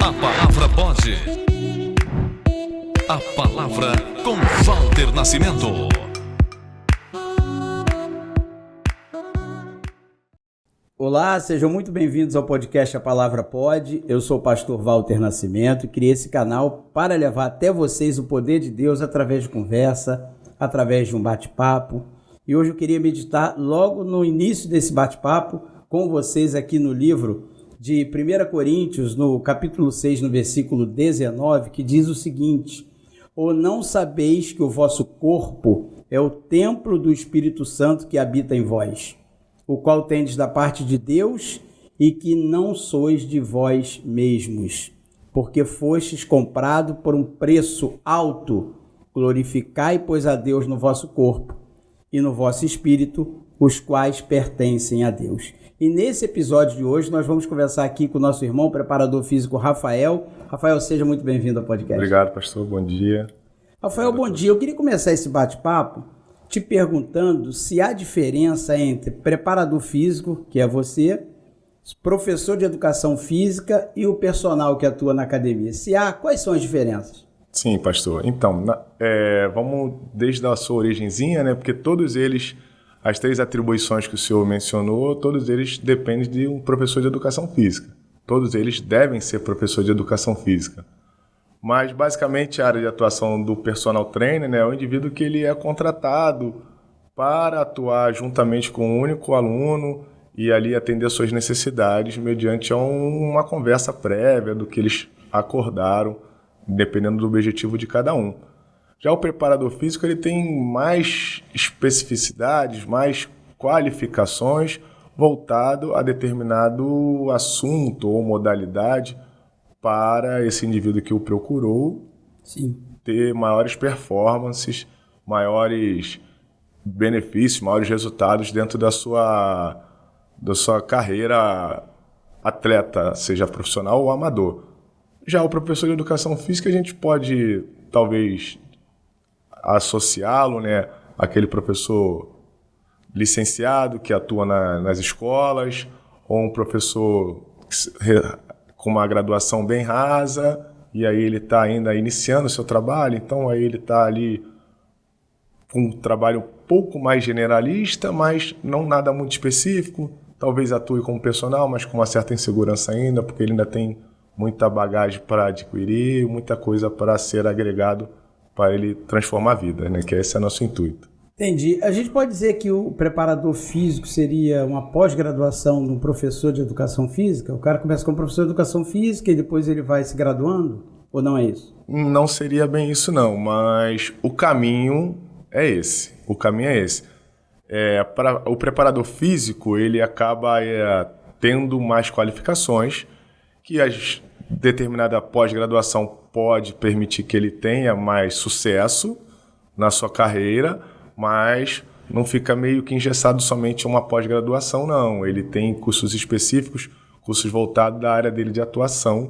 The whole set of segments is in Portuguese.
A palavra pode. A palavra com Walter Nascimento. Olá, sejam muito bem-vindos ao podcast A Palavra Pode. Eu sou o pastor Walter Nascimento e criei esse canal para levar até vocês o poder de Deus através de conversa, através de um bate-papo. E hoje eu queria meditar logo no início desse bate-papo com vocês aqui no livro de 1 Coríntios, no capítulo 6, no versículo 19, que diz o seguinte: Ou não sabeis que o vosso corpo é o templo do Espírito Santo que habita em vós, o qual tendes da parte de Deus e que não sois de vós mesmos, porque fostes comprado por um preço alto. Glorificai, pois, a Deus no vosso corpo e no vosso espírito, os quais pertencem a Deus. E nesse episódio de hoje nós vamos conversar aqui com o nosso irmão, preparador físico Rafael. Rafael, seja muito bem-vindo ao podcast. Obrigado, pastor. Bom dia. Rafael, bom dia. Eu queria começar esse bate-papo te perguntando se há diferença entre preparador físico, que é você, professor de educação física e o personal que atua na academia. Se há, quais são as diferenças? Sim, pastor. Então, vamos desde a sua origenzinha, né? Porque todos eles, as três atribuições que o senhor mencionou, todos eles dependem de um professor de educação física. Todos eles devem ser professor de educação física. Mas, basicamente, a área de atuação do personal trainer, né, é o indivíduo que ele é contratado para atuar juntamente com um único aluno e ali atender suas necessidades mediante uma conversa prévia do que eles acordaram, dependendo do objetivo de cada um. Já o preparador físico, ele tem mais especificidades, mais qualificações voltado a determinado assunto ou modalidade para esse indivíduo que o procurou. Sim. Ter maiores performances, maiores benefícios, maiores resultados dentro da sua carreira atleta, seja profissional ou amador. Já o professor de educação física, a gente pode, talvez, associá-lo, né, àquele professor licenciado que atua nas escolas, ou um professor com uma graduação bem rasa, e aí ele está ainda iniciando o seu trabalho, então aí ele está ali com um trabalho um pouco mais generalista, mas não nada muito específico. Talvez atue como personal, mas com uma certa insegurança ainda, porque ele ainda tem muita bagagem para adquirir, muita coisa para ser agregado para ele transformar a vida, né? Que esse é o nosso intuito. Entendi. A gente pode dizer que o preparador físico seria uma pós-graduação de um professor de educação física? O cara começa como professor de educação física e depois ele vai se graduando? Ou não é isso? Não seria bem isso não, mas o caminho é esse. O caminho é esse. Para o preparador físico, ele acaba tendo mais qualificações que a determinada pós-graduação pode permitir que ele tenha mais sucesso na sua carreira, mas não fica meio que engessado somente uma pós-graduação, não. Ele tem cursos específicos, cursos voltados da área dele de atuação.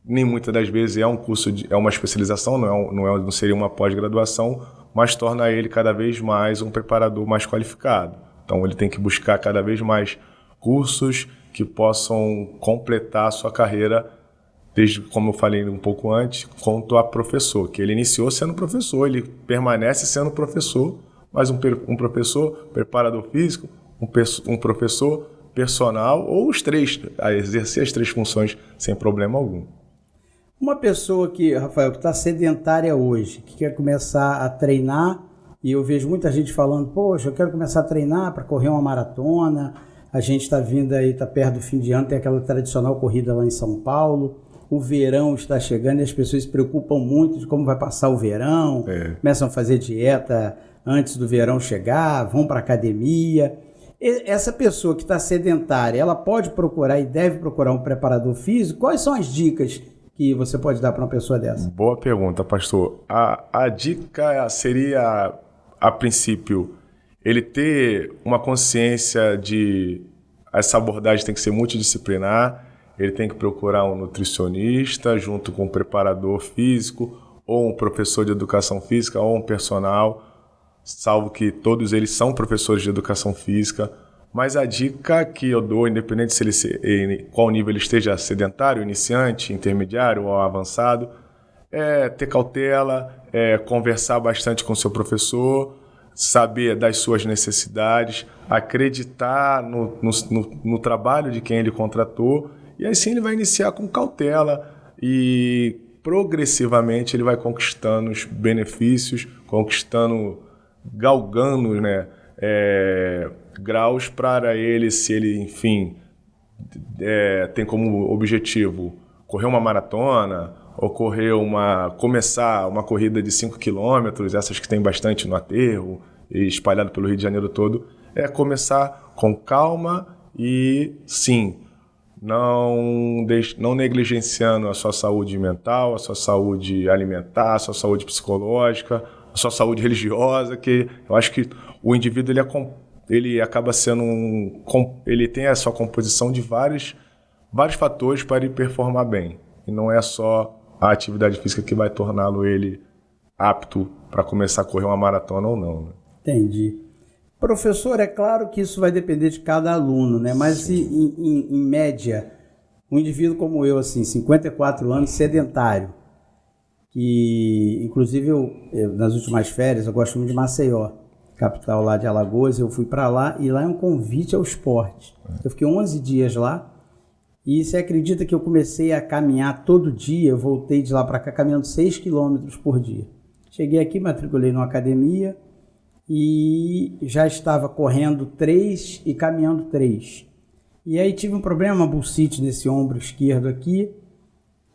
Nem muitas das vezes é um curso, é uma especialização, não seria uma pós-graduação, mas torna ele cada vez mais um preparador mais qualificado. Então ele tem que buscar cada vez mais cursos que possam completar a sua carreira, desde, como eu falei um pouco antes, quanto a professor, que ele iniciou sendo professor, ele permanece sendo professor, mas um professor preparador físico, um professor personal, ou os três, a exercer as três funções sem problema algum. Uma pessoa que, Rafael, que está sedentária hoje, que quer começar a treinar, e eu vejo muita gente falando, poxa, eu quero começar a treinar para correr uma maratona, a gente está vindo aí, está perto do fim de ano, tem aquela tradicional corrida lá em São Paulo, o verão está chegando e as pessoas se preocupam muito de como vai passar o verão, começam a fazer dieta antes do verão chegar, vão para a academia. Essa pessoa que está sedentária, ela pode procurar e deve procurar um preparador físico? Quais são as dicas que você pode dar para uma pessoa dessa? Boa pergunta, pastor. A dica seria, a princípio, ele ter uma consciência de essa abordagem tem que ser multidisciplinar, ele tem que procurar um nutricionista junto com um preparador físico ou um professor de educação física ou um personal, salvo que todos eles são professores de educação física, Mas a dica que eu dou, independente qual nível ele esteja, sedentário, iniciante, intermediário ou avançado, é ter cautela, conversar bastante com o seu professor, saber das suas necessidades, acreditar no trabalho de quem ele contratou, e aí sim ele vai iniciar com cautela e progressivamente ele vai conquistando os benefícios, galgando, né, graus para ele, se ele, enfim, tem como objetivo correr uma maratona ou começar uma corrida de 5 quilômetros, essas que tem bastante no aterro e espalhado pelo Rio de Janeiro todo, começar com calma e, sim, não negligenciando a sua saúde mental, a sua saúde alimentar, a sua saúde psicológica, a sua saúde religiosa, que eu acho que o indivíduo ele acaba sendo ele tem a sua composição de vários fatores para ele performar bem. E não é só a atividade física que vai torná-lo ele apto para começar a correr uma maratona ou não, né? Entendi. Professor, é claro que isso vai depender de cada aluno, né? Mas em média, um indivíduo como eu, assim, 54 anos, sedentário, que inclusive eu nas últimas férias, eu gosto muito de Maceió, capital lá de Alagoas, eu fui para lá e lá é um convite ao esporte. Eu fiquei 11 dias lá e você acredita que eu comecei a caminhar todo dia, eu voltei de lá para cá caminhando 6 quilômetros por dia. Cheguei aqui, matriculei numa academia e já estava correndo 3 e caminhando 3. E aí tive um problema, uma bursite nesse ombro esquerdo aqui,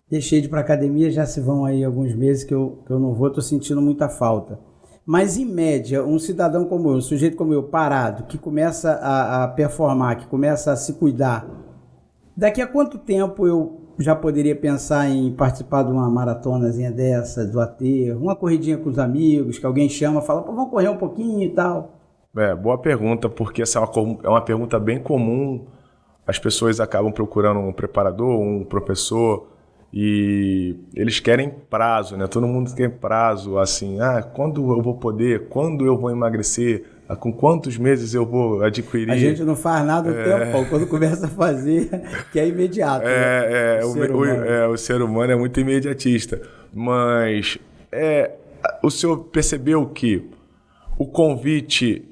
deixei de ir para a academia, já se vão aí alguns meses que eu não vou, estou sentindo muita falta. Mas, em média, um cidadão como eu, um sujeito como eu, parado, que começa a performar, que começa a se cuidar, daqui a quanto tempo eu já poderia pensar em participar de uma maratonazinha dessa, do aterro, uma corridinha com os amigos, que alguém chama, fala, pô, vamos correr um pouquinho e tal? Boa pergunta, porque essa é uma pergunta bem comum. As pessoas acabam procurando um preparador, um professor, e eles querem prazo, né? Todo mundo tem prazo, assim, quando eu vou poder, quando eu vou emagrecer, com quantos meses eu vou adquirir. A gente não faz nada o tempo, quando começa a fazer, que é imediato. O ser humano é muito imediatista. Mas o senhor percebeu que o convite,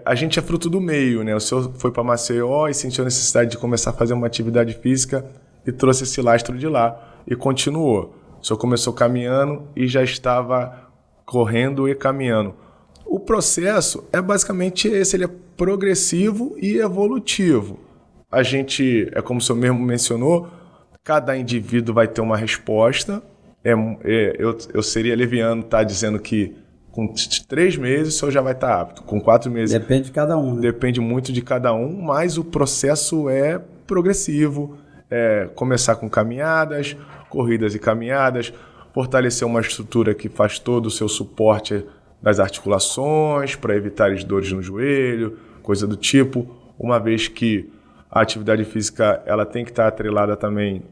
a gente é fruto do meio, né? O senhor foi para Maceió e sentiu a necessidade de começar a fazer uma atividade física e trouxe esse lastro de lá e continuou. O senhor começou caminhando e já estava correndo e caminhando. O processo é basicamente esse, ele é progressivo e evolutivo. A gente, como o senhor mesmo mencionou, cada indivíduo vai ter uma resposta. Eu seria leviano estar dizendo que com 3 meses o senhor já vai estar apto, com 4 meses... Depende de cada um, né? Depende muito de cada um, mas o processo é progressivo. Começar com caminhadas, corridas e caminhadas, fortalecer uma estrutura que faz todo o seu suporte das articulações, para evitar as dores no joelho, coisa do tipo, uma vez que a atividade física ela tem que estar atrelada também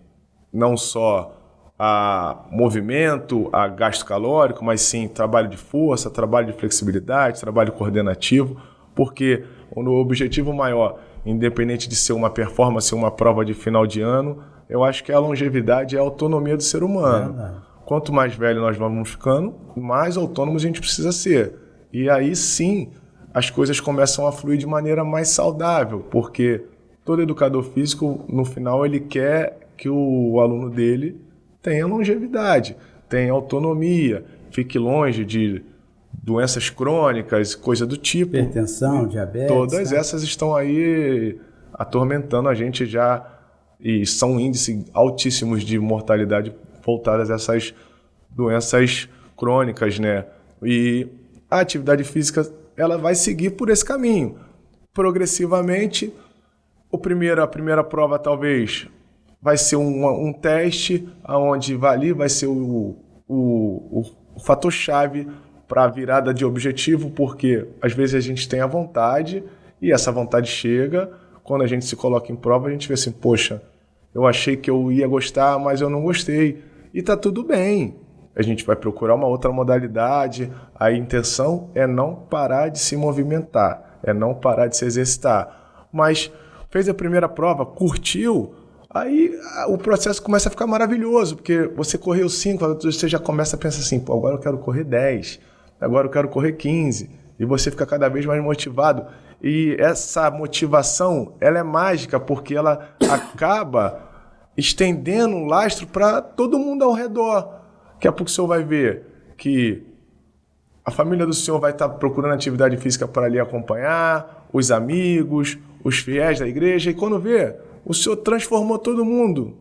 não só a movimento, a gasto calórico, mas sim trabalho de força, trabalho de flexibilidade, trabalho coordenativo, porque o objetivo maior, independente de ser uma performance, uma prova de final de ano, eu acho que a longevidade é a autonomia do ser humano. Quanto mais velho nós vamos ficando, mais autônomos a gente precisa ser. E aí sim, as coisas começam a fluir de maneira mais saudável, porque todo educador físico, no final, ele quer que o aluno dele tenha longevidade, tenha autonomia, fique longe de doenças crônicas, coisa do tipo. Hipertensão, diabetes. Todas essas estão aí atormentando a gente já e são índices altíssimos de mortalidade voltadas a essas doenças crônicas, né? E a atividade física ela vai seguir por esse caminho. Progressivamente, a primeira prova talvez vai ser um teste, onde vai ser o fator-chave para a virada de objetivo, porque às vezes a gente tem a vontade e essa vontade chega, quando a gente se coloca em prova, a gente vê assim, poxa, eu achei que eu ia gostar, mas eu não gostei. E tá tudo bem. A gente vai procurar uma outra modalidade. A intenção é não parar de se movimentar, é não parar de se exercitar. mas fez a primeira prova, curtiu, aí o processo começa a ficar maravilhoso, porque você correu 5, você já começa a pensar assim, pô, agora eu quero correr 10, agora eu quero correr 15, e você fica cada vez mais motivado. E essa motivação, ela é mágica, porque ela acaba estendendo um lastro para todo mundo ao redor. Daqui a pouco o senhor vai ver que a família do senhor vai estar procurando atividade física para lhe acompanhar, os amigos, os fiéis da igreja, e quando vê, o senhor transformou todo mundo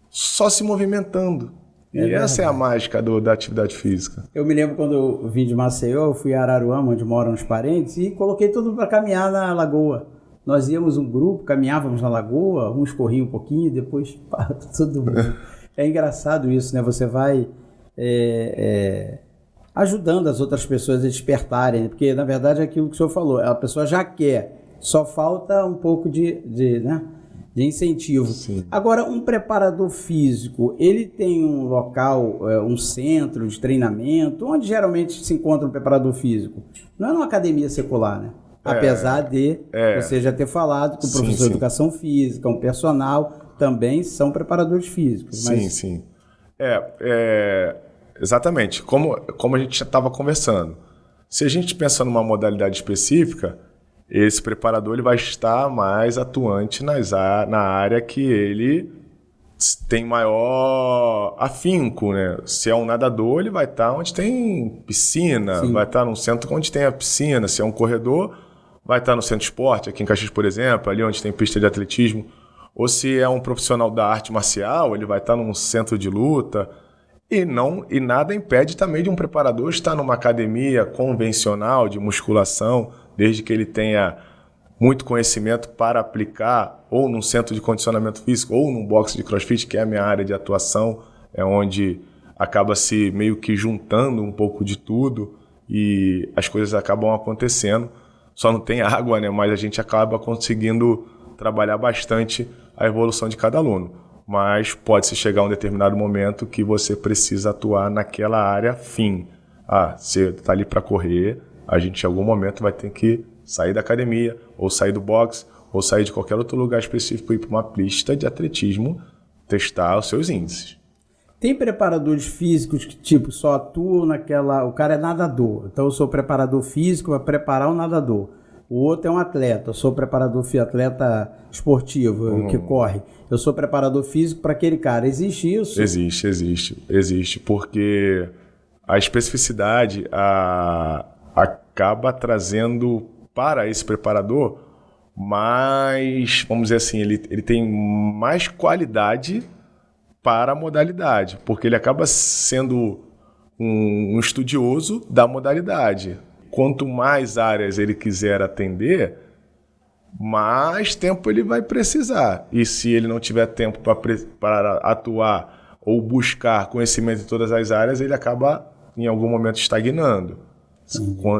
só se movimentando. E essa é a mágica da atividade física. Eu me lembro quando eu vim de Maceió, eu fui a Araruama, onde moram os parentes, e coloquei todo mundo para caminhar na lagoa. Nós íamos um grupo, caminhávamos na lagoa, uns corriam um pouquinho, depois todo mundo. É engraçado isso, né? Você vai ajudando as outras pessoas a despertarem, porque na verdade é aquilo que o senhor falou, a pessoa já quer, só falta um pouco de incentivo. Sim. Agora, um preparador físico, ele tem um local, um centro de treinamento, onde geralmente se encontra um preparador físico? Não é numa academia secular, né? Apesar de você já ter falado que o professor de educação física, um personal, também são preparadores físicos. Mas... Sim. Exatamente. Como a gente já estava conversando. Se a gente pensa numa modalidade específica, esse preparador ele vai estar mais atuante na área que ele tem maior afinco, né? Se é um nadador, ele vai estar onde tem piscina, Sim. vai estar num centro onde tem a piscina. Se é um corredor, vai estar no centro de esporte, aqui em Caxias, por exemplo, ali onde tem pista de atletismo. Ou se é um profissional da arte marcial, ele vai estar num centro de luta. E nada impede também de um preparador estar numa academia convencional de musculação, desde que ele tenha muito conhecimento para aplicar ou num centro de condicionamento físico ou num box de crossfit, que é a minha área de atuação, é onde acaba se meio que juntando um pouco de tudo e as coisas acabam acontecendo. Só não tem água, né? Mas a gente acaba conseguindo trabalhar bastante a evolução de cada aluno. Mas pode-se chegar a um determinado momento que você precisa atuar naquela área fim. Você está ali para correr, a gente em algum momento vai ter que sair da academia, ou sair do box, ou sair de qualquer outro lugar específico e ir para uma pista de atletismo, testar os seus índices. Tem preparadores físicos que, tipo, só atuam naquela... O cara é nadador, então eu sou preparador físico para preparar o nadador. O outro é um atleta, eu sou preparador atleta esportivo, que corre. Eu sou preparador físico para aquele cara. Existe isso? Existe, porque a especificidade acaba trazendo para esse preparador mais, vamos dizer assim, ele tem mais qualidade para a modalidade, porque ele acaba sendo um estudioso da modalidade. Quanto mais áreas ele quiser atender, mais tempo ele vai precisar. E se ele não tiver tempo para atuar ou buscar conhecimento em todas as áreas, ele acaba, em algum momento, estagnando.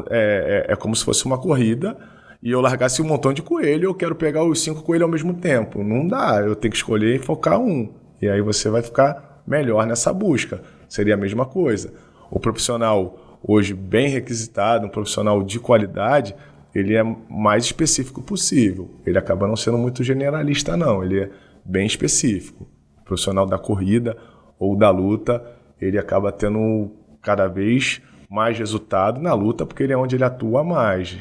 É como se fosse uma corrida e eu largasse um montão de coelho e eu quero pegar os 5 coelhos ao mesmo tempo. Não dá, eu tenho que escolher e focar um. E aí você vai ficar melhor nessa busca. Seria a mesma coisa. O profissional hoje bem requisitado, um profissional de qualidade, ele é mais específico possível. Ele acaba não sendo muito generalista, não. Ele é bem específico. O profissional da corrida ou da luta, ele acaba tendo cada vez mais resultado na luta, porque ele é onde ele atua mais.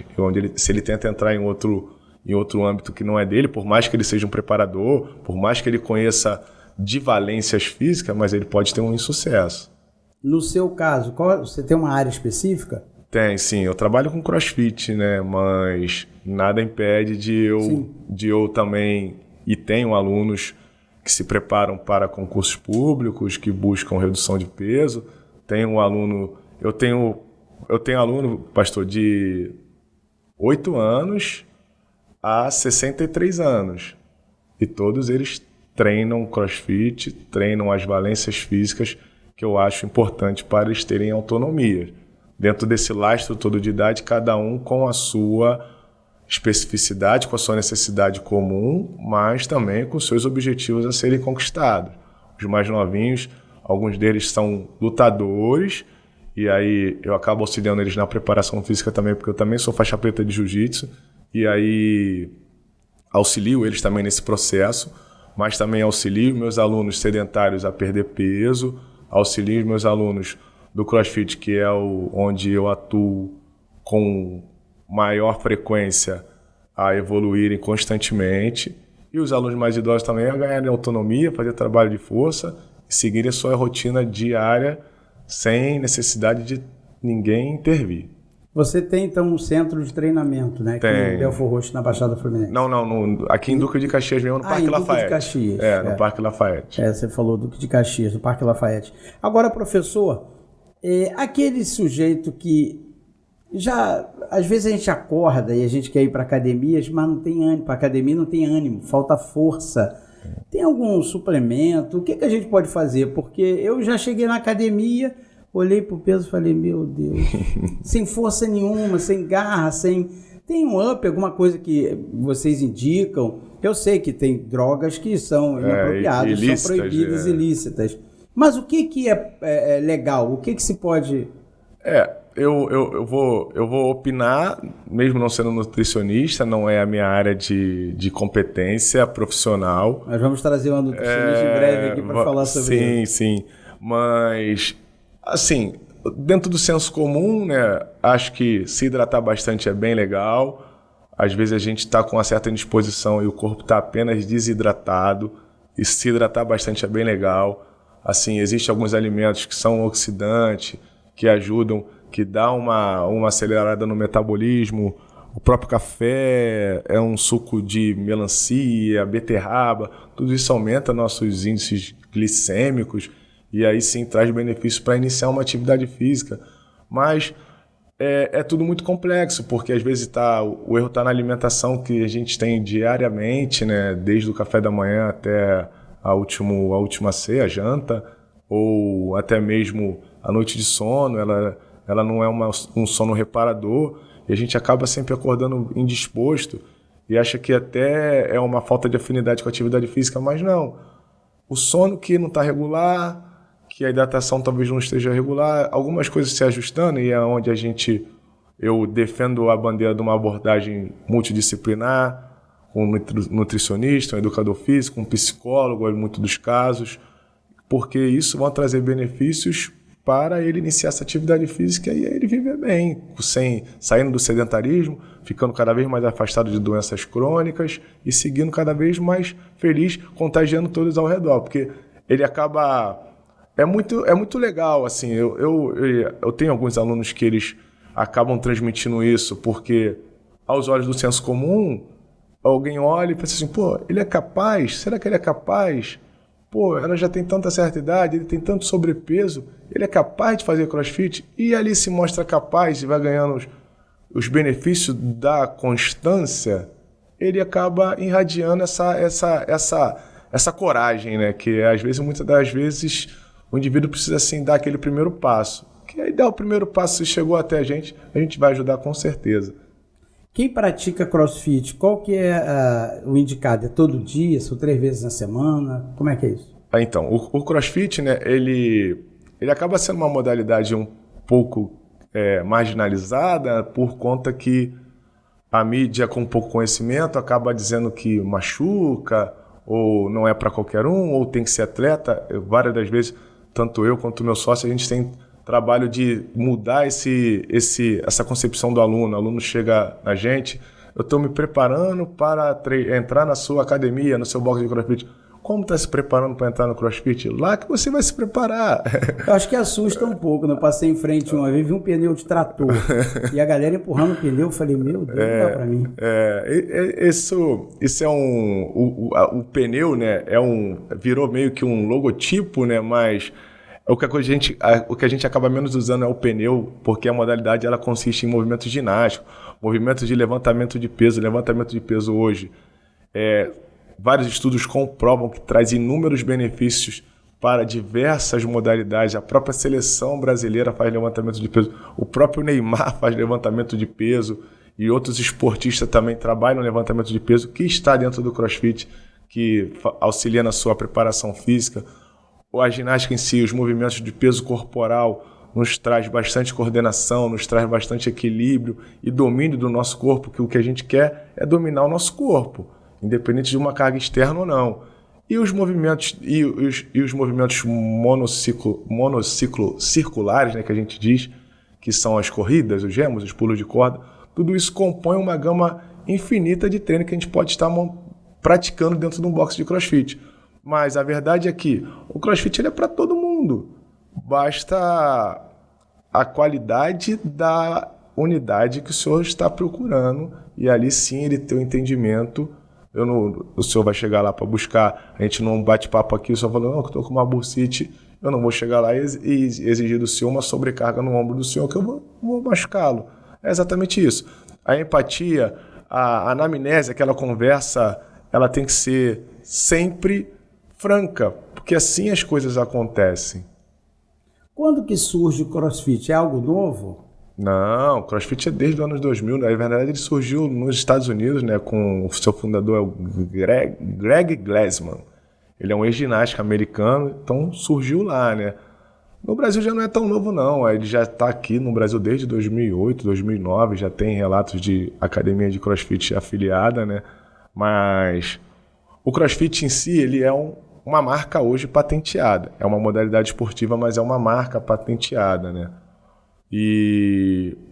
Se ele tenta entrar em outro âmbito que não é dele, por mais que ele seja um preparador, por mais que ele conheça de valências físicas, mas ele pode ter um insucesso. No seu caso, você tem uma área específica? Tem, sim. Eu trabalho com crossfit, né? Mas nada impede de eu também... E tenho alunos que se preparam para concursos públicos, que buscam redução de peso. Eu tenho aluno, pastor, de 8 anos a 63 anos. E todos eles treinam crossfit, treinam as valências físicas que eu acho importante para eles terem autonomia. Dentro desse lastro todo de idade, cada um com a sua especificidade, com a sua necessidade comum, mas também com seus objetivos a serem conquistados. Os mais novinhos, alguns deles são lutadores, e aí eu acabo auxiliando eles na preparação física também, porque eu também sou faixa preta de jiu-jitsu, e aí auxilio eles também nesse processo, mas também auxilio meus alunos sedentários a perder peso, auxilio meus alunos do CrossFit, que é onde eu atuo com maior frequência, a evoluírem constantemente, e os alunos mais idosos também a ganharem autonomia, fazer trabalho de força e seguirem a sua rotina diária sem necessidade de ninguém intervir. Você tem, então, um centro de treinamento, né? Aqui em Belford Roxo, na Baixada Fluminense. Não, aqui em Duque de Caxias mesmo, no Parque Lafayette. Duque de Caxias. No Parque Lafayette. Você falou Duque de Caxias, no Parque Lafayette. Agora, professor, aquele sujeito que já, às vezes a gente acorda e a gente quer ir para academias, mas não tem ânimo, para academia não tem ânimo, falta força. Tem algum suplemento? O que a gente pode fazer? Porque eu já cheguei na academia, olhei pro peso e falei, meu Deus, sem força nenhuma, sem garra, Tem um up, alguma coisa que vocês indicam? Eu sei que tem drogas que são inapropriadas, são proibidas, ilícitas. Mas o que é legal? O que se pode... Eu vou opinar, mesmo não sendo nutricionista, não é a minha área de competência profissional. Nós vamos trazer uma nutricionista em breve aqui para falar sobre isso. Sim. Mas, assim, dentro do senso comum, né, acho que se hidratar bastante é bem legal. Às vezes a gente está com uma certa indisposição e o corpo está apenas desidratado. E se hidratar bastante é bem legal. Assim, existem alguns alimentos que são oxidantes, que ajudam, que dá uma acelerada no metabolismo. O próprio café é um suco de melancia, beterraba, tudo isso aumenta nossos índices glicêmicos e aí sim traz benefícios para iniciar uma atividade física. Mas é tudo muito complexo, porque às vezes o erro está na alimentação que a gente tem diariamente, né, desde o café da manhã até a última ceia, a janta, ou até mesmo a noite de sono, ela não é um sono reparador e a gente acaba sempre acordando indisposto e acha que até é uma falta de afinidade com a atividade física, mas não. O sono que não está regular, que a hidratação talvez não esteja regular, algumas coisas se ajustando e é onde eu defendo a bandeira de uma abordagem multidisciplinar, com um nutricionista, um educador físico, um psicólogo, em muitos dos casos, porque isso vai trazer benefícios para ele iniciar essa atividade física e ele viver bem, saindo do sedentarismo, ficando cada vez mais afastado de doenças crônicas e seguindo cada vez mais feliz, contagiando todos ao redor, porque ele acaba... É muito legal, assim, eu tenho alguns alunos que eles acabam transmitindo isso, porque aos olhos do senso comum, alguém olha e pensa assim, pô, ele é capaz? Será que ele é capaz? Pô, ela já tem tanta certa idade, ele tem tanto sobrepeso, ele é capaz de fazer CrossFit? E ali se mostra capaz e vai ganhando os benefícios da constância, ele acaba irradiando essa coragem, né? Que às vezes, muitas das vezes, o indivíduo precisa assim dar aquele primeiro passo. Que aí dá o primeiro passo, se chegou até a gente vai ajudar com certeza. Quem pratica CrossFit, qual que é o indicado? É todo dia? São 3 vezes na semana? Como é que é isso? Então, o CrossFit, né, ele acaba sendo uma modalidade um pouco marginalizada por conta que a mídia com pouco conhecimento acaba dizendo que machuca, ou não é para qualquer um, ou tem que ser atleta. Várias das vezes, tanto eu quanto o meu sócio, a gente tem trabalho de mudar essa concepção do aluno. O aluno chega na gente, eu estou me preparando para entrar na sua academia, no seu box de CrossFit. Como está se preparando para entrar no CrossFit? Lá que você vai se preparar. Eu acho que assusta um pouco. Eu passei em frente uma vez, vi um pneu de trator e a galera empurrando o pneu. Eu falei, meu Deus, não dá para mim. Isso é o pneu, né? Virou meio que um logotipo, né? Mas o que a gente acaba menos usando é o pneu, porque a modalidade ela consiste em movimento ginástico, movimento de levantamento de peso. Levantamento de peso hoje vários estudos comprovam que traz inúmeros benefícios para diversas modalidades. A própria seleção brasileira faz levantamento de peso, o próprio Neymar faz levantamento de peso e outros esportistas também trabalham no levantamento de peso, que está dentro do CrossFit, que auxilia na sua preparação física. A ginástica em si, os movimentos de peso corporal, nos traz bastante coordenação, nos traz bastante equilíbrio e domínio do nosso corpo, que o que a gente quer é dominar o nosso corpo. independente de uma carga externa ou não. E os movimentos, os movimentos monociclo circulares, né, que a gente diz, que são as corridas, os remos, os pulos de corda, tudo isso compõe uma gama infinita de treino que a gente pode estar praticando dentro de um box de CrossFit. Mas a verdade é que o CrossFit ele é para todo mundo. Basta a qualidade da unidade que o senhor está procurando e ali sim ele ter o entendimento. O senhor vai chegar lá para buscar, a gente não bate papo aqui só falando, não, que eu estou com uma bursite, eu não vou chegar lá e exigir do senhor uma sobrecarga no ombro do senhor que eu vou machucá-lo. É exatamente isso. A empatia, a anamnese, aquela conversa, ela tem que ser sempre franca, porque assim as coisas acontecem. Quando que surge o CrossFit? É algo novo? Não, o CrossFit é desde os anos 2000. Na verdade, ele surgiu nos Estados Unidos, né, com o seu fundador, o Greg Glassman. Ele é um ex-ginasta americano, então surgiu lá, né? No Brasil já não é tão novo, não. Ele já está aqui no Brasil desde 2008, 2009, já tem relatos de academia de CrossFit afiliada, né? Mas o CrossFit em si, ele é uma marca hoje patenteada. É uma modalidade esportiva, mas é uma marca patenteada, né?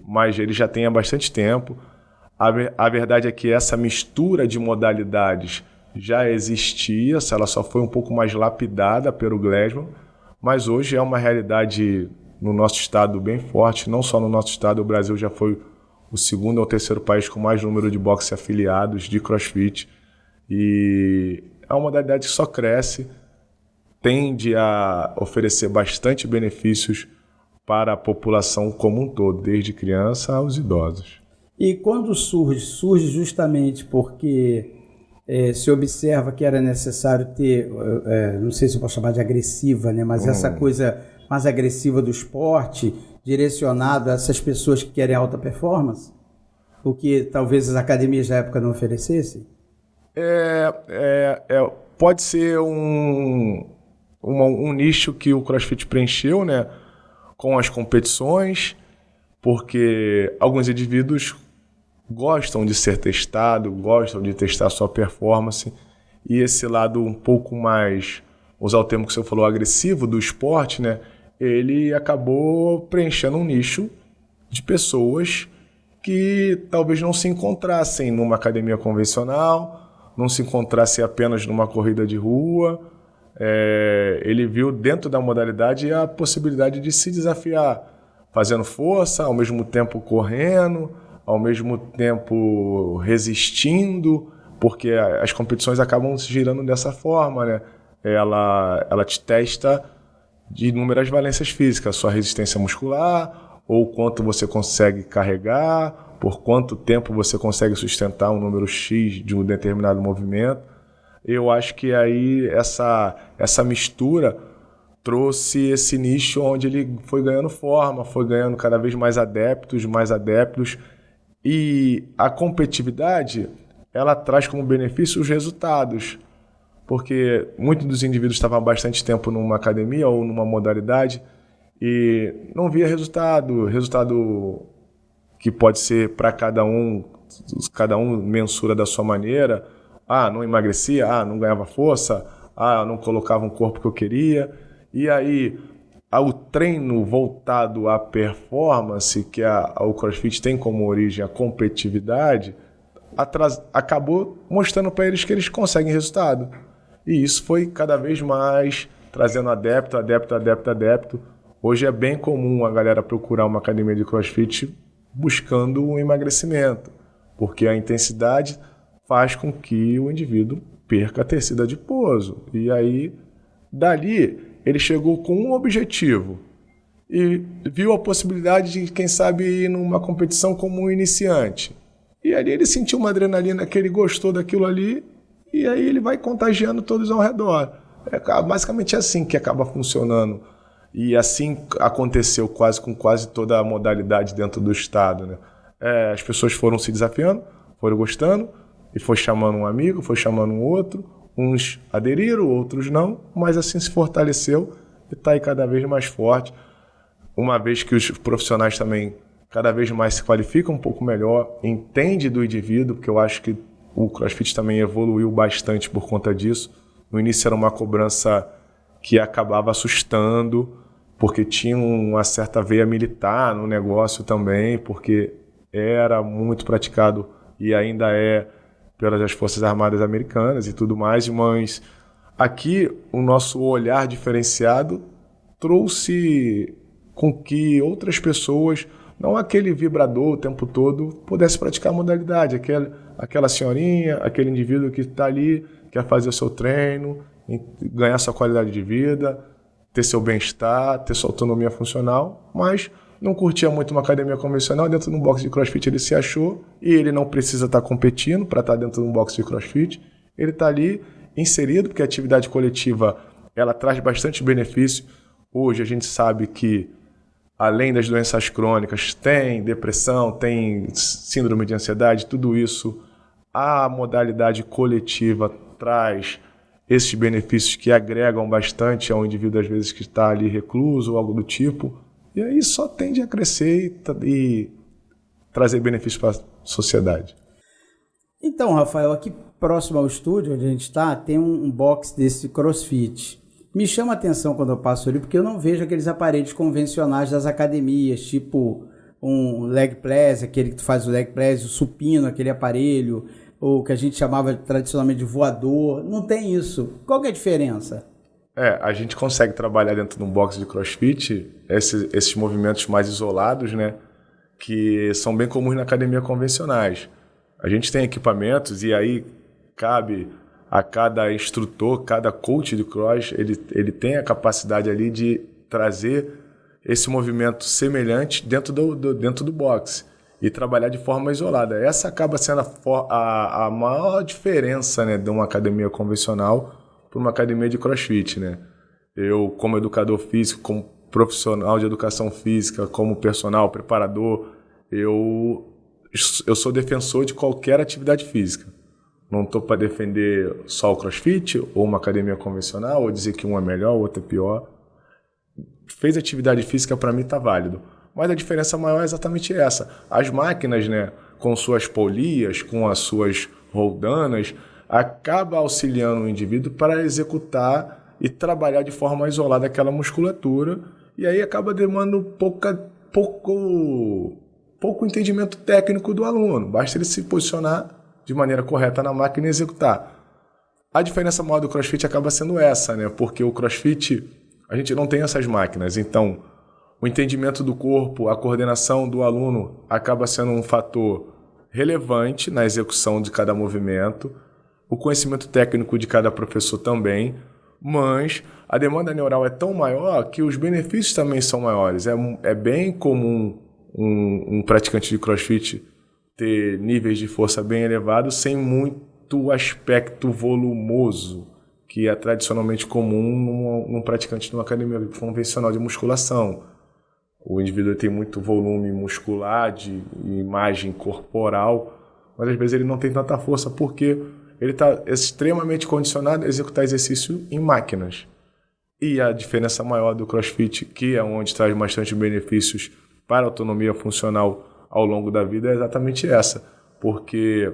Mas ele já tem há bastante tempo. A verdade é que essa mistura de modalidades já existia, ela só foi um pouco mais lapidada pelo Glassman, mas hoje é uma realidade no nosso estado bem forte. Não só no nosso estado, o Brasil já foi o segundo ou terceiro país com mais número de boxe afiliados de CrossFit. E é uma modalidade que só cresce, tende a oferecer bastante benefícios para a população como um todo, desde criança aos idosos. E quando surge justamente porque se observa que era necessário ter, não sei se eu posso chamar de agressiva, né? Mas essa coisa mais agressiva do esporte, direcionada a essas pessoas que querem alta performance, o que talvez as academias da época não oferecessem? Pode ser um nicho que o CrossFit preencheu, né? Com as competições, porque alguns indivíduos gostam de ser testado, gostam de testar sua performance, e esse lado um pouco mais, usar o termo que você falou, agressivo do esporte, né? Ele acabou preenchendo um nicho de pessoas que talvez não se encontrassem numa academia convencional, não se encontrassem apenas numa corrida de rua. Ele viu dentro da modalidade a possibilidade de se desafiar, fazendo força, ao mesmo tempo correndo, ao mesmo tempo resistindo, porque as competições acabam se girando dessa forma, né? Ela te testa de inúmeras valências físicas, sua resistência muscular, ou quanto você consegue carregar, por quanto tempo você consegue sustentar um número X de um determinado movimento. Eu acho que aí essa mistura trouxe esse nicho onde ele foi ganhando forma, foi ganhando cada vez mais adeptos, e a competitividade, ela traz como benefício os resultados, porque muitos dos indivíduos estavam há bastante tempo numa academia ou numa modalidade e não via resultado que pode ser para cada um mensura da sua maneira. Não emagrecia, não ganhava força, não colocava um corpo que eu queria. E aí, o treino voltado à performance, que o CrossFit tem como origem a competitividade, acabou mostrando para eles que eles conseguem resultado. E isso foi cada vez mais trazendo adepto. Hoje é bem comum a galera procurar uma academia de CrossFit buscando um emagrecimento, porque a intensidade faz com que o indivíduo perca a tecido adiposo. E aí, dali, ele chegou com um objetivo e viu a possibilidade de, quem sabe, ir numa competição como um iniciante. E ali ele sentiu uma adrenalina que ele gostou daquilo ali, e aí ele vai contagiando todos ao redor. Basicamente é assim que acaba funcionando. E assim aconteceu com quase toda a modalidade dentro do estado, né? As pessoas foram se desafiando, foram gostando, e foi chamando um amigo, foi chamando um outro, uns aderiram, outros não, mas assim se fortaleceu e está aí cada vez mais forte, uma vez que os profissionais também cada vez mais se qualificam um pouco melhor, entendem do indivíduo, porque eu acho que o CrossFit também evoluiu bastante por conta disso. No início era uma cobrança que acabava assustando, porque tinha uma certa veia militar no negócio também, porque era muito praticado e ainda é pelas Forças Armadas Americanas e tudo mais, mas aqui o nosso olhar diferenciado trouxe com que outras pessoas, não aquele vibrador o tempo todo, pudesse praticar a modalidade, aquela senhorinha, aquele indivíduo que está ali, quer fazer o seu treino, ganhar sua qualidade de vida, ter seu bem-estar, ter sua autonomia funcional, mas não curtia muito uma academia convencional. Dentro de um box de CrossFit ele se achou, e ele não precisa estar competindo para estar dentro de um box de CrossFit. Ele está ali inserido, porque a atividade coletiva ela traz bastante benefício. Hoje a gente sabe que, além das doenças crônicas, tem depressão, tem síndrome de ansiedade, tudo isso, a modalidade coletiva traz esses benefícios que agregam bastante ao indivíduo, às vezes, que está ali recluso ou algo do tipo. E aí só tende a crescer e trazer benefícios para a sociedade. Então, Rafael, aqui próximo ao estúdio onde a gente está, tem um box desse CrossFit. Me chama a atenção quando eu passo ali, porque eu não vejo aqueles aparelhos convencionais das academias, tipo um leg press, aquele que tu faz o leg press, o supino, aquele aparelho, ou que a gente chamava tradicionalmente de voador. Não tem isso. Qual que é a diferença? A gente consegue trabalhar dentro de um box de CrossFit esses movimentos mais isolados, né, que são bem comuns na academia convencionais. A gente tem equipamentos e aí cabe a cada instrutor, cada coach de cross, ele tem a capacidade ali de trazer esse movimento semelhante dentro do box e trabalhar de forma isolada. Essa acaba sendo a maior diferença, né, de uma academia convencional para uma academia de CrossFit, né? Eu, como educador físico, como profissional de educação física, como personal, preparador, eu sou defensor de qualquer atividade física. Não estou para defender só o CrossFit ou uma academia convencional, ou dizer que um é melhor, o outro é pior. Fez atividade física, para mim está válido. Mas a diferença maior é exatamente essa. As máquinas, né, com suas polias, com as suas roldanas, acaba auxiliando o indivíduo para executar e trabalhar de forma isolada aquela musculatura, e aí acaba demandando pouco entendimento técnico do aluno. Basta ele se posicionar de maneira correta na máquina e executar. A diferença maior do CrossFit acaba sendo essa, né? Porque o CrossFit, a gente não tem essas máquinas, então o entendimento do corpo, a coordenação do aluno acaba sendo um fator relevante na execução de cada movimento, o conhecimento técnico de cada professor também, mas a demanda neural é tão maior que os benefícios também são maiores. É bem comum um praticante de CrossFit ter níveis de força bem elevados sem muito aspecto volumoso, que é tradicionalmente comum num praticante de uma academia convencional de musculação. O indivíduo tem muito volume muscular, de imagem corporal, mas às vezes ele não tem tanta força porque ele está extremamente condicionado a executar exercício em máquinas. E a diferença maior do CrossFit, que é onde traz bastante benefícios para a autonomia funcional ao longo da vida, é exatamente essa. Porque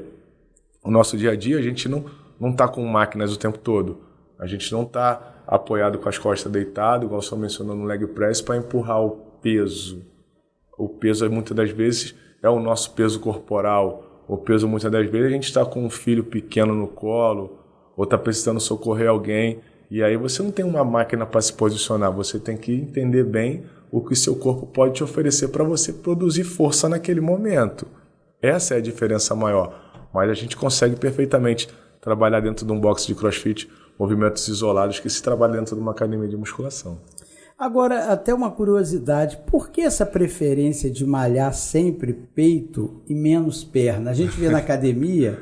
no nosso dia a dia a gente não está com máquinas o tempo todo. A gente não está apoiado com as costas deitado, igual só mencionou no leg press, para empurrar o peso. O peso, muitas das vezes, é o nosso peso corporal. O peso, muitas das vezes, a gente está com um filho pequeno no colo, ou está precisando socorrer alguém, e aí você não tem uma máquina para se posicionar, você tem que entender bem o que seu corpo pode te oferecer para você produzir força naquele momento. Essa é a diferença maior, mas a gente consegue perfeitamente trabalhar dentro de um box de CrossFit movimentos isolados que se trabalha dentro de uma academia de musculação. Agora, até uma curiosidade, por que essa preferência de malhar sempre peito e menos perna? A gente vê na academia,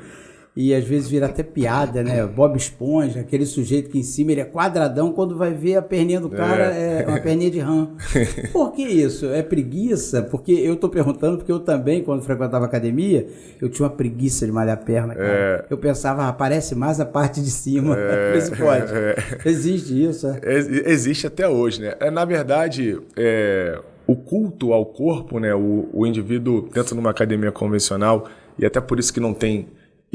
e às vezes vira até piada, né? Bob Esponja, aquele sujeito que em cima ele é quadradão, quando vai ver a perninha do cara é uma perninha de rã. Por que isso? É preguiça? Porque eu tô perguntando, porque eu também, quando frequentava academia, eu tinha uma preguiça de malhar a perna, cara. Eu pensava, aparece mais a parte de cima. Isso pode. Existe isso, Existe até hoje, né? Na verdade, o culto ao corpo, né? O indivíduo dentro de uma academia convencional, e até por isso que não tem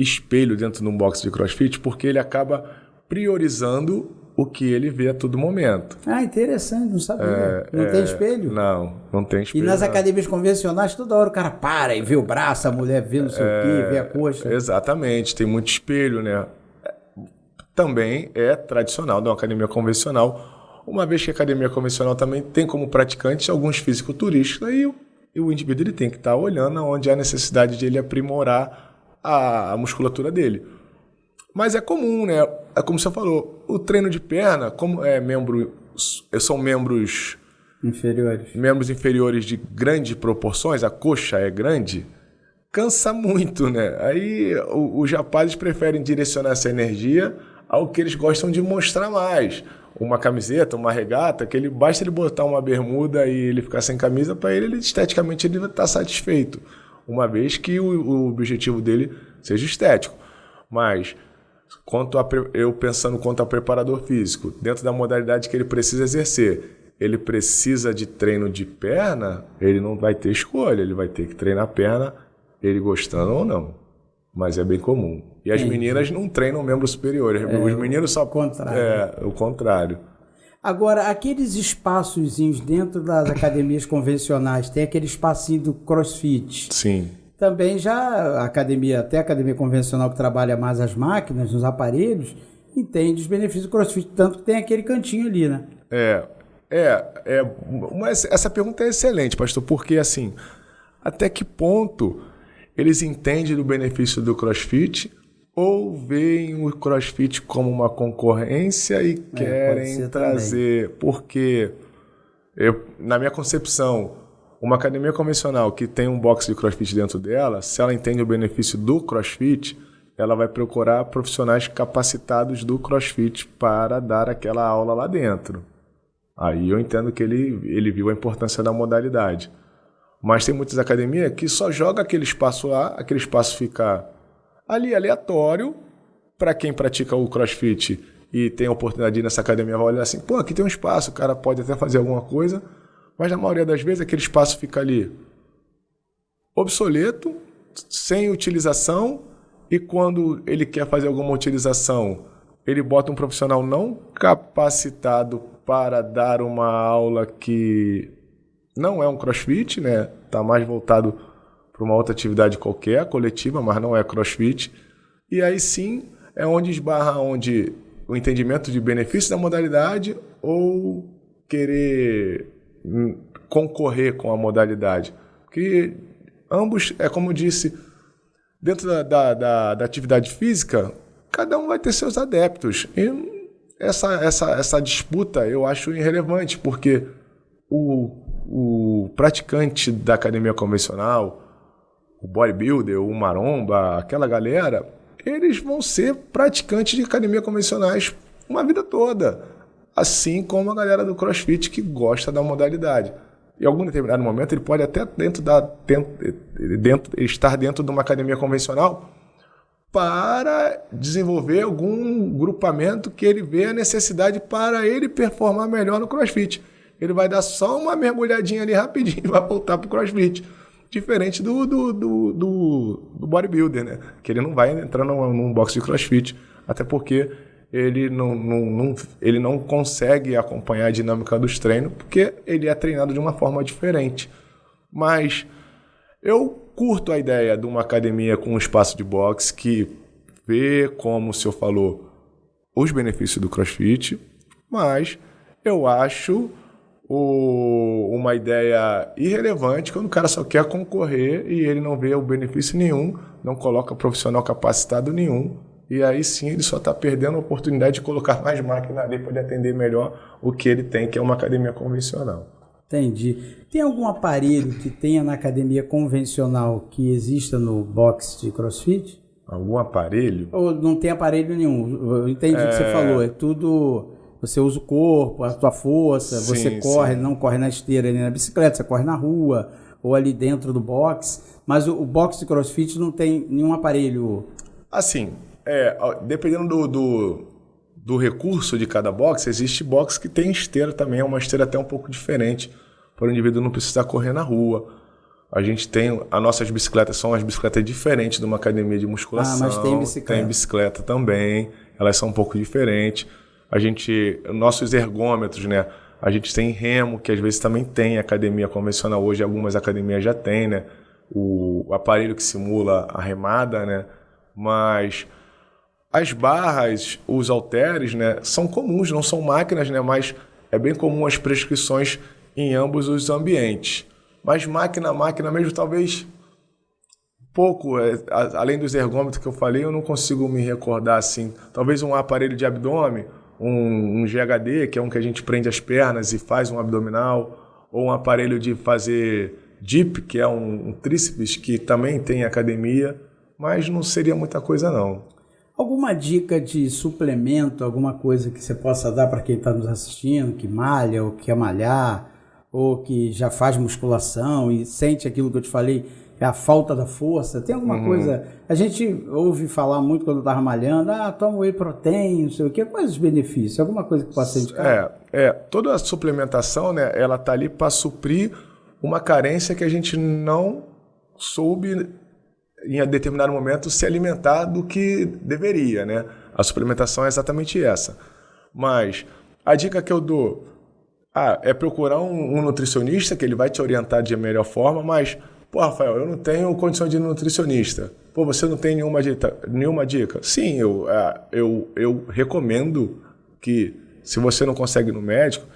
espelho dentro de um box de CrossFit, porque ele acaba priorizando o que ele vê a todo momento. Ah, interessante, não sabia. Não tem espelho? Não tem espelho. E nas academias convencionais, toda hora o cara para e vê o braço, a mulher vê não sei o quê, vê a coxa. Exatamente, tem muito espelho, né? Também é tradicional de uma academia convencional, uma vez que a academia convencional também tem como praticantes alguns fisiculturistas e o indivíduo ele tem que estar olhando onde há necessidade de ele aprimorar a musculatura dele. Mas é comum, né? É como você falou, o treino de perna, como são membros inferiores de grandes proporções, a coxa é grande, cansa muito, né? Aí os rapazes preferem direcionar essa energia ao que eles gostam de mostrar mais. Uma camiseta, uma regata, que basta ele botar uma bermuda e ele ficar sem camisa, para ele esteticamente ele vai estar satisfeito, uma vez que o objetivo dele seja estético. Mas eu pensando quanto a preparador físico, dentro da modalidade que ele precisa exercer, ele precisa de treino de perna, ele não vai ter escolha, ele vai ter que treinar a perna, ele gostando ou não. Mas é bem comum. E as meninas não treinam membros superiores. Os meninos só... o contrário. Agora, aqueles espaçozinhos dentro das academias convencionais, tem aquele espacinho do CrossFit. Sim. Também já até a academia convencional que trabalha mais as máquinas, os aparelhos, entende os benefícios do CrossFit, tanto que tem aquele cantinho ali, né? Mas essa pergunta é excelente, pastor, porque assim, até que ponto eles entendem do benefício do CrossFit ou veem o CrossFit como uma concorrência e querem trazer... Também. Porque, na minha concepção, uma academia convencional que tem um box de CrossFit dentro dela, se ela entende o benefício do CrossFit, ela vai procurar profissionais capacitados do CrossFit para dar aquela aula lá dentro. Aí eu entendo que ele viu a importância da modalidade. Mas tem muitas academias que só jogam aquele espaço lá, aquele espaço fica ali aleatório. Para quem pratica o CrossFit e tem a oportunidade de ir nessa academia, vai olhar assim, aqui tem um espaço, o cara pode até fazer alguma coisa, mas na maioria das vezes aquele espaço fica ali obsoleto, sem utilização, e quando ele quer fazer alguma utilização, ele bota um profissional não capacitado para dar uma aula que não é um CrossFit, né? Está mais voltado para uma outra atividade qualquer, coletiva, mas não é CrossFit. E aí sim é onde esbarra o entendimento de benefício da modalidade ou querer concorrer com a modalidade. Porque ambos, como eu disse, dentro da atividade física, cada um vai ter seus adeptos. E essa disputa eu acho irrelevante, porque o praticante da academia convencional, o bodybuilder, o maromba, aquela galera, eles vão ser praticantes de academia convencionais uma vida toda. Assim como a galera do CrossFit que gosta da modalidade. Em algum determinado momento ele pode até estar dentro de uma academia convencional para desenvolver algum grupamento que ele vê a necessidade para ele performar melhor no CrossFit. Ele vai dar só uma mergulhadinha ali rapidinho e vai voltar para o CrossFit. Diferente do bodybuilder, né? Que ele não vai entrar num box de CrossFit, até porque ele não consegue acompanhar a dinâmica dos treinos, porque ele é treinado de uma forma diferente. Mas eu curto a ideia de uma academia com um espaço de boxe que vê, como o senhor falou, os benefícios do CrossFit, mas eu acho uma ideia irrelevante quando o cara só quer concorrer e ele não vê o benefício nenhum, não coloca profissional capacitado nenhum, e aí sim ele só está perdendo a oportunidade de colocar mais máquina ali para ele atender melhor o que ele tem, que é uma academia convencional. Entendi. Tem algum aparelho que tenha na academia convencional que exista no box de CrossFit? Algum aparelho? Ou não tem aparelho nenhum? Eu entendi o que você falou, é tudo... Você usa o corpo, a tua força, sim, você corre, sim. Não corre na esteira nem na bicicleta, você corre na rua ou ali dentro do box. Mas o box de CrossFit não tem nenhum aparelho... Assim, dependendo do recurso de cada box, existe box que tem esteira também, é uma esteira até um pouco diferente, para o indivíduo não precisar correr na rua. A gente tem... As nossas bicicletas são umas bicicletas diferentes de uma academia de musculação. Mas tem bicicleta. Tem bicicleta também. Elas são um pouco diferentes. Nossos ergômetros, né? A gente tem remo, que às vezes também tem academia convencional. Hoje algumas academias já tem, né? O aparelho que simula a remada, né? Mas as barras, os halteres, né? São comuns, não são máquinas, né? Mas é bem comum as prescrições em ambos os ambientes. Mas máquina mesmo, talvez pouco. Além dos ergômetros que eu falei, eu não consigo me recordar assim. Talvez um aparelho de abdômen, um GHD, que é um que a gente prende as pernas e faz um abdominal, ou um aparelho de fazer dip, que é um tríceps, que também tem academia, mas não seria muita coisa não. Alguma dica de suplemento, alguma coisa que você possa dar para quem está nos assistindo, que malha ou quer malhar, ou que já faz musculação e sente aquilo que eu te falei, é a falta da força? Tem alguma coisa... A gente ouve falar muito quando estava malhando, toma whey protein, não sei o quê. Quais os benefícios? Alguma coisa que possa ser indicada? Toda a suplementação, né, ela está ali para suprir uma carência que a gente não soube, em determinado momento, se alimentar do que deveria, né? A suplementação é exatamente essa. Mas a dica que eu dou é procurar um nutricionista, que ele vai te orientar de melhor forma, mas... Pô, Rafael, eu não tenho condição de ir no nutricionista. Pô, você não tem nenhuma dica? Sim, eu recomendo que, se você não consegue ir no médico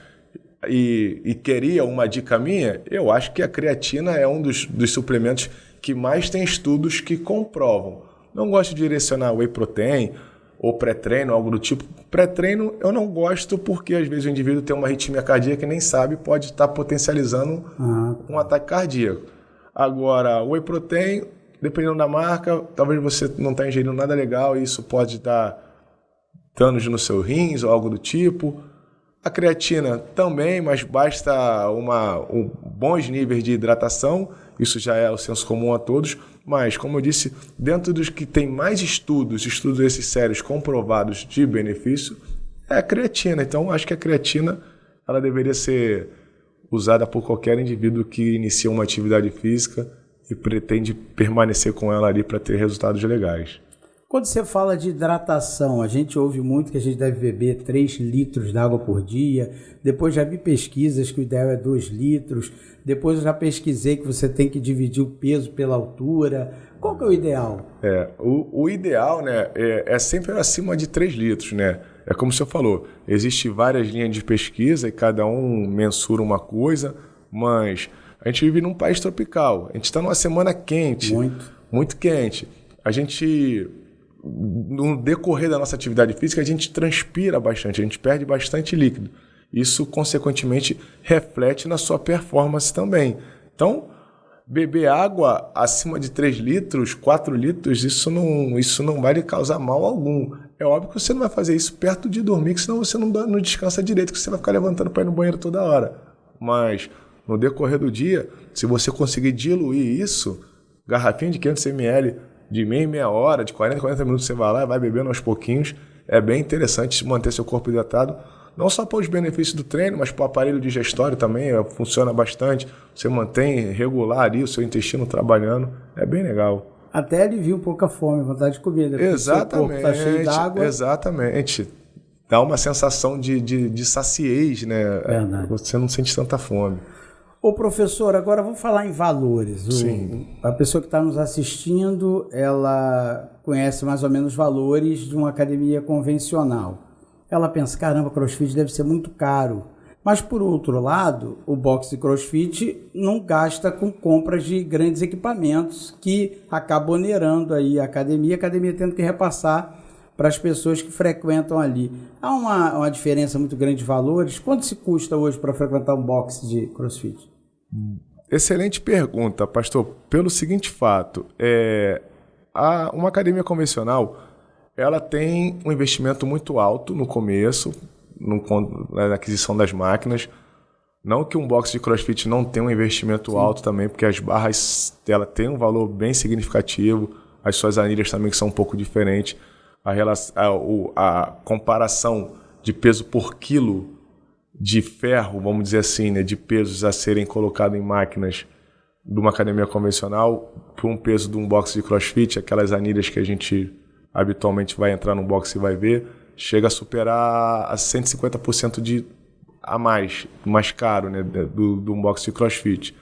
e queria uma dica minha, eu acho que a creatina é um dos suplementos que mais tem estudos que comprovam. Não gosto de direcionar whey protein ou pré-treino, algo do tipo. Pré-treino eu não gosto porque às vezes o indivíduo tem uma arritmia cardíaca e nem sabe, pode estar potencializando um ataque cardíaco. Agora, o whey protein, dependendo da marca, talvez você não está ingerindo nada legal e isso pode dar danos no seu rins ou algo do tipo. A creatina também, mas basta bons níveis de hidratação, isso já é o senso comum a todos. Mas, como eu disse, dentro dos que tem mais estudos esses sérios comprovados de benefício, é a creatina. Então, acho que a creatina ela deveria ser usada por qualquer indivíduo que inicia uma atividade física e pretende permanecer com ela ali para ter resultados legais. Quando você fala de hidratação, a gente ouve muito que a gente deve beber 3 litros de água por dia. Depois já vi pesquisas que o ideal é 2 litros. Depois eu já pesquisei que você tem que dividir o peso pela altura. Qual que é o ideal? O ideal, né, é sempre acima de 3 litros, né? É como o senhor falou, existem várias linhas de pesquisa e cada um mensura uma coisa, mas a gente vive num país tropical, a gente está numa semana quente, muito quente. A gente, no decorrer da nossa atividade física, a gente transpira bastante, a gente perde bastante líquido. Isso, consequentemente, reflete na sua performance também. Então, beber água acima de 3 litros, 4 litros, isso não vai lhe causar mal algum. É óbvio que você não vai fazer isso perto de dormir, que senão você não descansa direito, que você vai ficar levantando para ir no banheiro toda hora. Mas, no decorrer do dia, se você conseguir diluir isso, garrafinha de 500 ml, de meia hora, de 40 minutos, você vai lá e vai bebendo aos pouquinhos. É bem interessante manter seu corpo hidratado. Não só para os benefícios do treino, mas para o aparelho digestório também funciona bastante. Você mantém regular ali o seu intestino trabalhando. É bem legal. Até alivia um pouco a fome, a vontade de comer. Né? Exatamente. O corpo está cheio d'água. Exatamente. Dá uma sensação de saciez, né? Verdade. Você não sente tanta fome. Ô professor, agora vamos falar em valores. Sim. A pessoa que está nos assistindo, ela conhece mais ou menos os valores de uma academia convencional. Ela pensa, caramba, CrossFit deve ser muito caro. Mas, por outro lado, o boxe de CrossFit não gasta com compras de grandes equipamentos que acabam onerando aí a academia tendo que repassar para as pessoas que frequentam ali. Há uma diferença muito grande de valores. Quanto se custa hoje para frequentar um boxe de CrossFit? Excelente pergunta, pastor. Pelo seguinte fato, uma academia convencional ela tem um investimento muito alto no começo, na aquisição das máquinas. Não que um boxe de CrossFit não tenha um investimento alto também, porque as barras ela tem um valor bem significativo, as suas anilhas também que são um pouco diferentes. A comparação de peso por quilo de ferro, vamos dizer assim, né, de pesos a serem colocados em máquinas, de uma academia convencional para um peso de um box de CrossFit, aquelas anilhas que a gente habitualmente vai entrar no box e vai ver, chega a superar a 150% a mais caro, né, do um box de CrossFit.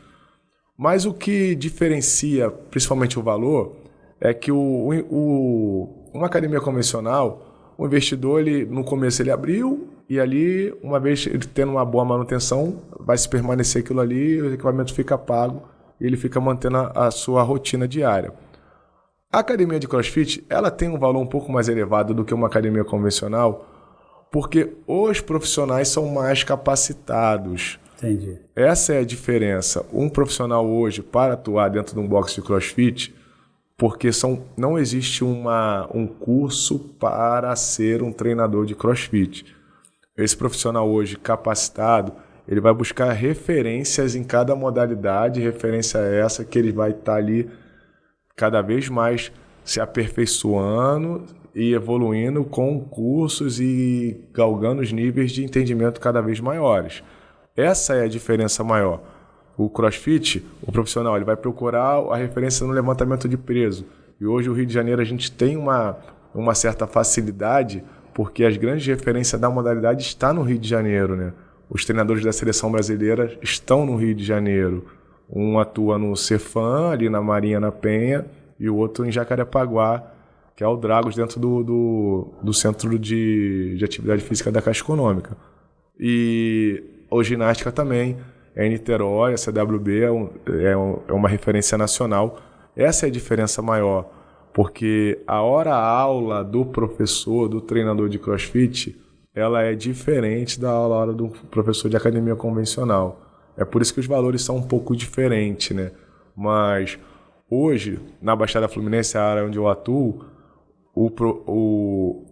Mas o que diferencia principalmente o valor é que uma academia convencional, o investidor, no começo ele abriu e ali, uma vez ele tendo uma boa manutenção, vai se permanecer aquilo ali, o equipamento fica pago e ele fica mantendo a sua rotina diária. A academia de CrossFit, ela tem um valor um pouco mais elevado do que uma academia convencional, porque os profissionais são mais capacitados. Entendi. Essa é a diferença. Um profissional hoje, para atuar dentro de um box de CrossFit, porque não existe um curso para ser um treinador de CrossFit. Esse profissional hoje capacitado, ele vai buscar referências em cada modalidade, referência essa que ele vai estar ali cada vez mais se aperfeiçoando e evoluindo com cursos e galgando os níveis de entendimento cada vez maiores. Essa é a diferença maior. O CrossFit, o profissional, ele vai procurar a referência no levantamento de peso. E hoje o Rio de Janeiro a gente tem uma certa facilidade, porque as grandes referências da modalidade estão no Rio de Janeiro, né? Os treinadores da seleção brasileira estão no Rio de Janeiro. Um atua no Cefam, ali na Marinha, na Penha, e o outro em Jacarepaguá, que é o Dragos, dentro do Centro de Atividade Física da Caixa Econômica. E a ginástica também é em Niterói, a CWB é uma referência nacional. Essa é a diferença maior, porque a hora-aula do professor, do treinador de CrossFit, ela é diferente da hora do professor de academia convencional. É por isso que os valores são um pouco diferentes, né? Mas hoje, na Baixada Fluminense, a área onde eu atuo,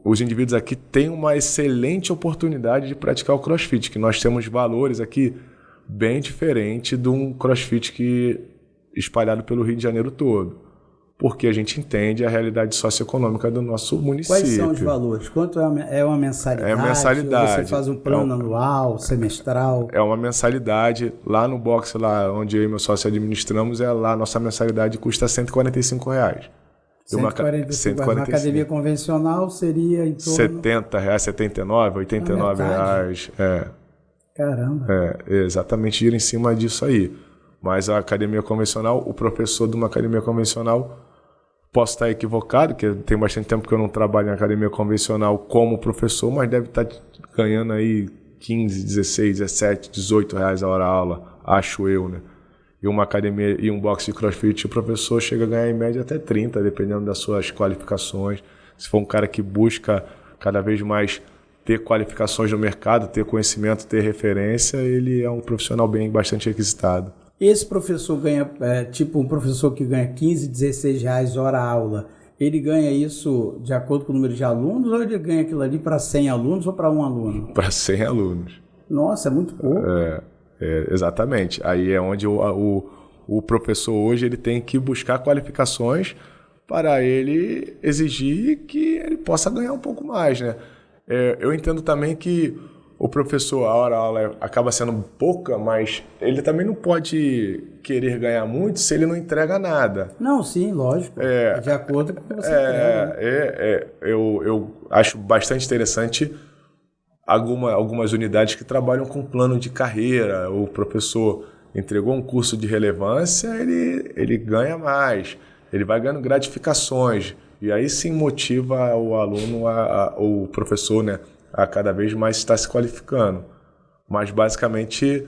os indivíduos aqui têm uma excelente oportunidade de praticar o CrossFit, que nós temos valores aqui bem diferentes de um CrossFit espalhado pelo Rio de Janeiro todo, porque a gente entende a realidade socioeconômica do nosso município. Quais são os valores? Quanto é uma mensalidade? É mensalidade. Você faz um plano anual, semestral? É uma mensalidade. Lá no box, lá onde eu e meu sócio administramos, lá nossa mensalidade custa R$145. R$145. Na academia convencional seria em torno... R$70, R$79, R$89. Caramba. Exatamente, gira em cima disso aí. Mas a academia convencional, o professor de uma academia convencional, posso estar equivocado, porque tem bastante tempo que eu não trabalho em academia convencional como professor, mas deve estar ganhando aí 15, 16, 17, 18 reais a hora aula, acho eu, né? E uma academia e um box de CrossFit, o professor chega a ganhar em média até 30, dependendo das suas qualificações. Se for um cara que busca cada vez mais ter qualificações no mercado, ter conhecimento, ter referência, ele é um profissional bastante requisitado. Esse professor ganha, tipo um professor que ganha 15, 16 reais hora aula, ele ganha isso de acordo com o número de alunos ou ele ganha aquilo ali para 100 alunos ou para um aluno? Para 100 alunos. Nossa, é muito pouco. Exatamente. Aí é onde o professor hoje ele tem que buscar qualificações para ele exigir que ele possa ganhar um pouco mais, né? Eu entendo também que o professor, a hora-aula acaba sendo pouca, mas ele também não pode querer ganhar muito se ele não entrega nada. Não, sim, lógico. De acordo com o que você entrega. Eu acho bastante interessante algumas unidades que trabalham com plano de carreira. O professor entregou um curso de relevância, ele ganha mais, ele vai ganhando gratificações. E aí sim motiva o aluno, o professor, né, a cada vez mais estar se qualificando. Mas basicamente,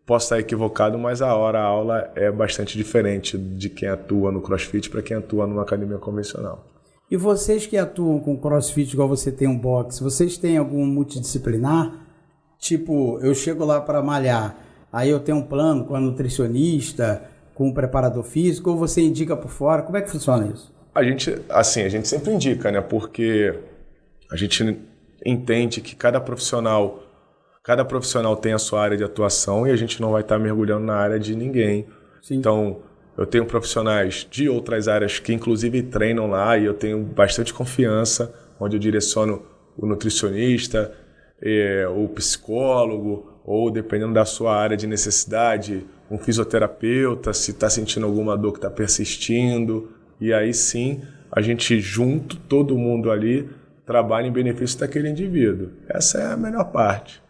posso estar equivocado, mas a hora-aula é bastante diferente de quem atua no CrossFit para quem atua numa academia convencional. E vocês que atuam com CrossFit, igual você tem um box, vocês têm algum multidisciplinar? Tipo, eu chego lá para malhar, aí eu tenho um plano com a nutricionista, com o preparador físico, ou você indica por fora? Como é que funciona isso? A gente sempre indica, né? Porque a gente entende que cada profissional tem a sua área de atuação e a gente não vai estar mergulhando na área de ninguém. Sim. Então, eu tenho profissionais de outras áreas que inclusive treinam lá e eu tenho bastante confiança, onde eu direciono o nutricionista, o psicólogo, ou dependendo da sua área de necessidade, um fisioterapeuta, se está sentindo alguma dor que está persistindo. E aí sim, a gente junto, todo mundo ali, trabalha em benefício daquele indivíduo. Essa é a melhor parte.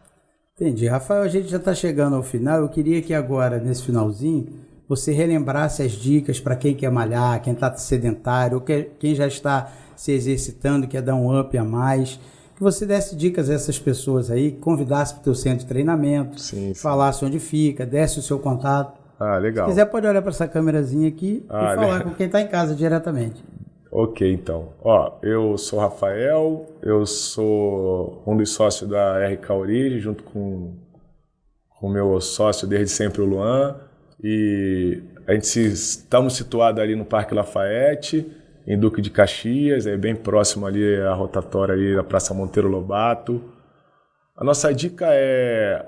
Entendi. Rafael, a gente já está chegando ao final. Eu queria que agora, nesse finalzinho, você relembrasse as dicas para quem quer malhar, quem está sedentário, ou quem já está se exercitando, quer dar um up a mais. Que você desse dicas a essas pessoas aí, convidasse para o teu centro de treinamento, falasse onde fica, desse o seu contato. Ah, legal. Se quiser, pode olhar para essa câmerazinha aqui e falar com quem está em casa diretamente. Ok, então. Eu sou Rafael, eu sou um dos sócios da RK Origem, junto com o meu sócio desde sempre, o Luan. E a gente estamos situados ali no Parque Lafayette, em Duque de Caxias, é bem próximo ali à rotatória ali da Praça Monteiro Lobato. A nossa dica é,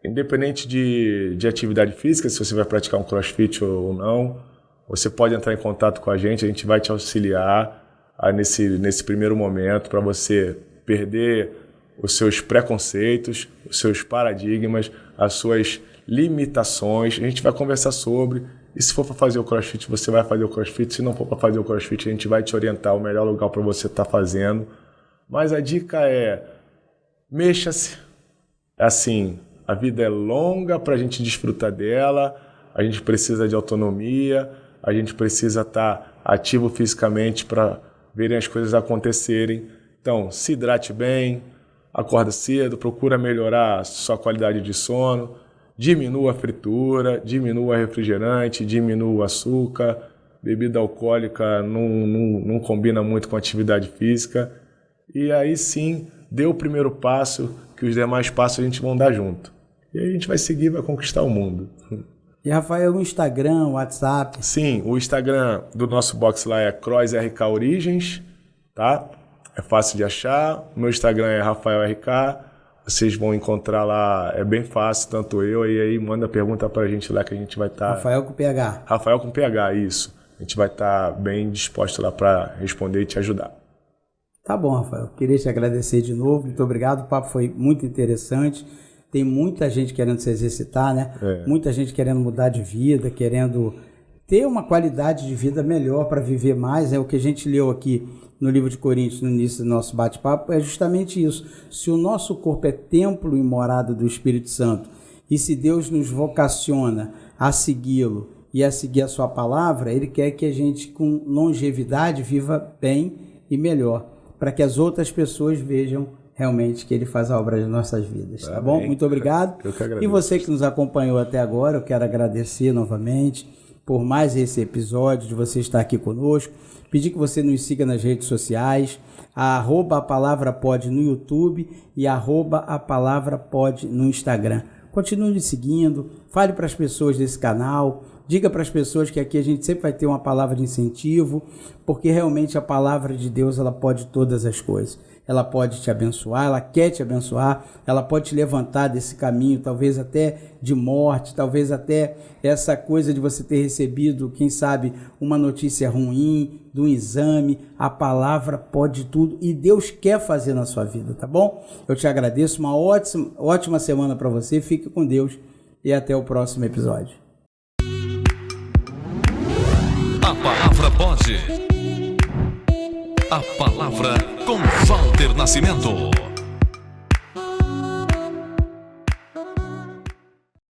independente de atividade física, se você vai praticar um crossfit ou não, você pode entrar em contato com a gente vai te auxiliar nesse primeiro momento para você perder os seus preconceitos, os seus paradigmas, as suas limitações. A gente vai conversar sobre, e se for para fazer o crossfit, você vai fazer o crossfit. Se não for para fazer o crossfit, a gente vai te orientar o melhor lugar para você estar fazendo. Mas a dica é, mexa-se. Assim, a vida é longa para a gente desfrutar dela, a gente precisa de autonomia, a gente precisa estar ativo fisicamente para verem as coisas acontecerem. Então, se hidrate bem, acorda cedo, procura melhorar a sua qualidade de sono, diminua a fritura, diminua refrigerante, diminua o açúcar, bebida alcoólica não combina muito com atividade física. E aí sim, dê o primeiro passo, que os demais passos a gente vão dar junto. E aí a gente vai seguir, vai conquistar o mundo. E, Rafael, o Instagram, o WhatsApp? Sim, o Instagram do nosso box lá é CrossRK Origens, tá? É fácil de achar. O meu Instagram é RafaelRK. Vocês vão encontrar lá, é bem fácil, tanto eu, e aí manda pergunta pra gente lá que a gente vai estar... Rafael com PH. Rafael com PH, isso. A gente vai estar bem disposto lá para responder e te ajudar. Tá bom, Rafael. Queria te agradecer de novo. Muito obrigado. O papo foi muito interessante. Tem muita gente querendo se exercitar, né? Muita gente querendo mudar de vida, querendo ter uma qualidade de vida melhor para viver mais. O que a gente leu aqui no livro de Coríntios, no início do nosso bate-papo, é justamente isso. Se o nosso corpo é templo e morada do Espírito Santo, e se Deus nos vocaciona a segui-lo e a seguir a sua palavra, Ele quer que a gente, com longevidade, viva bem e melhor, para que as outras pessoas vejam realmente que Ele faz a obra de nossas vidas, tá bom? Muito obrigado. Eu que agradeço. E você que nos acompanhou até agora, eu quero agradecer novamente por mais esse episódio, de você estar aqui conosco. Pedir que você nos siga nas redes sociais, @aPalavraPod no YouTube e @aPalavraPod no Instagram. Continue nos seguindo, fale para as pessoas desse canal, diga para as pessoas que aqui a gente sempre vai ter uma palavra de incentivo, porque realmente a palavra de Deus, ela pode todas as coisas. Ela pode te abençoar, ela quer te abençoar, ela pode te levantar desse caminho, talvez até de morte, talvez até essa coisa de você ter recebido, quem sabe, uma notícia ruim, de um exame. A palavra pode tudo e Deus quer fazer na sua vida, tá bom? Eu te agradeço, uma ótima semana para você, fique com Deus e até o próximo episódio. A palavra pode. A palavra com Walter Nascimento.